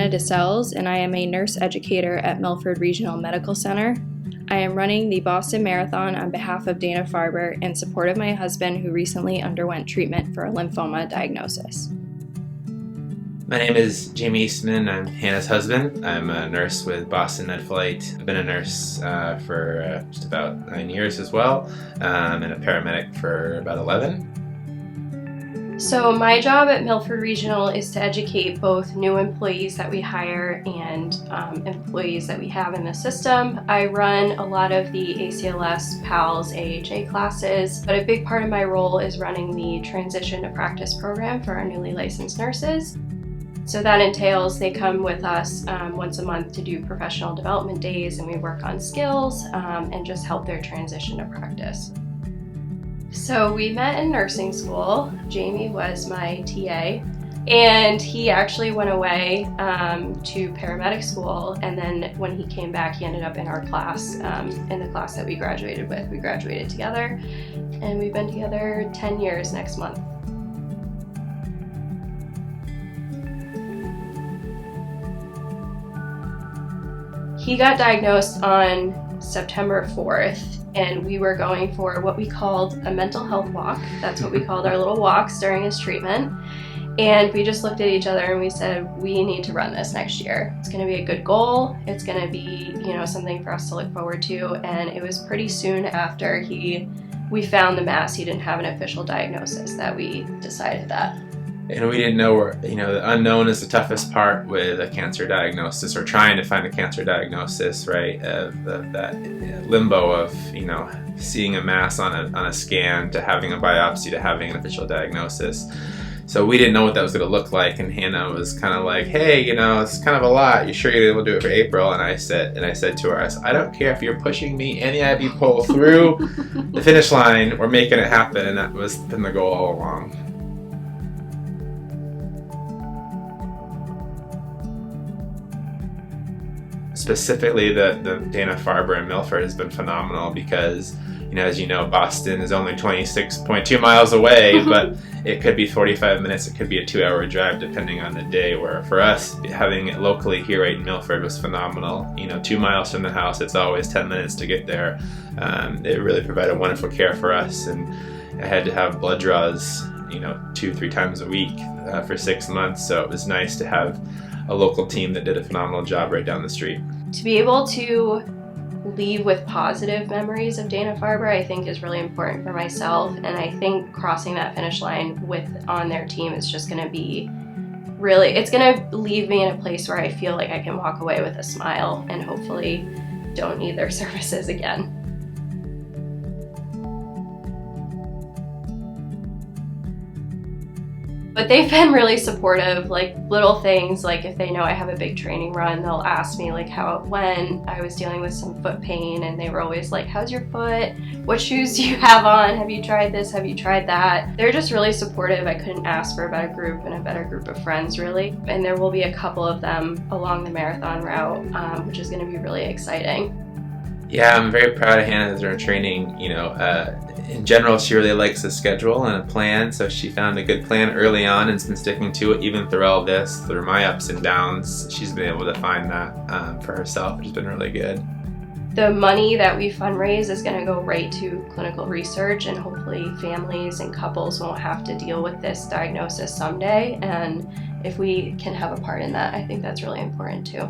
Hannah DeCelles, and I am a nurse educator at Milford Regional Medical Center. I am running the Boston Marathon on behalf of Dana-Farber in support of my husband, who recently underwent treatment for a lymphoma diagnosis. My name is Jamie Eastman. I'm Hannah's husband. I'm a nurse with Boston Med Flight. I've been a nurse for just about 9 years as well, and a paramedic for about 11. So my job at Milford Regional is to educate both new employees that we hire and employees that we have in the system. I run a lot of the ACLS, PALS, AHA classes, but a big part of my role is running the Transition to Practice program for our newly licensed nurses. So that entails they come with us once a month to do professional development days, and we work on skills and just help their transition to practice. So we met in nursing school. Jamie was my TA, and he actually went away to paramedic school, and then when he came back, he ended up in our class, in the class that we graduated with. We graduated together, and we've been together 10 years next month. He got diagnosed on September 4th, and we were going for what we called a mental health walk. That's what we called our little walks during his treatment. And we just looked at each other and we said, we need to run this next year. It's gonna be a good goal. It's gonna be, something for us to look forward to. And it was pretty soon after we found the mass, he didn't have an official diagnosis, that we decided that. And we didn't know the unknown is the toughest part with a cancer diagnosis, or trying to find a cancer diagnosis, right? Of that limbo of, seeing a mass on a scan to having a biopsy to having an official diagnosis. So we didn't know what that was going to look like, and Hannah was kind of like, hey, it's kind of a lot. You sure you're able to do it for April? And I said to her, I don't care if you're pushing me any IV pole through the finish line, we're making it happen. And that was been the goal all along. Specifically, the Dana-Farber and Milford has been phenomenal because, as you know, Boston is only 26.2 miles away, but it could be 45 minutes, it could be a 2-hour drive depending on the day, where for us, having it locally here right in Milford was phenomenal. 2 miles from the house, it's always 10 minutes to get there. It really provided wonderful care for us, and I had to have blood draws, 2-3 times a week for 6 months, so it was nice to have a local team that did a phenomenal job right down the street. To be able to leave with positive memories of Dana-Farber, I think is really important for myself, and I think crossing that finish line on their team is just going to be it's going to leave me in a place where I feel like I can walk away with a smile and hopefully don't need their services again. But they've been really supportive, like little things, like if they know I have a big training run, they'll ask me like how it went. I was dealing with some foot pain, and they were always like, how's your foot? What shoes do you have on? Have you tried this? Have you tried that? They're just really supportive. I couldn't ask for a better group and a better group of friends, really. And there will be a couple of them along the marathon route, which is gonna be really exciting. Yeah, I'm very proud of Hannah as her training. In general, she really likes the schedule and a plan, so she found a good plan early on and's been sticking to it even through all this, through my ups and downs. She's been able to find that for herself, which has been really good. The money that we fundraise is going to go right to clinical research, and hopefully families and couples won't have to deal with this diagnosis someday, and if we can have a part in that, I think that's really important too.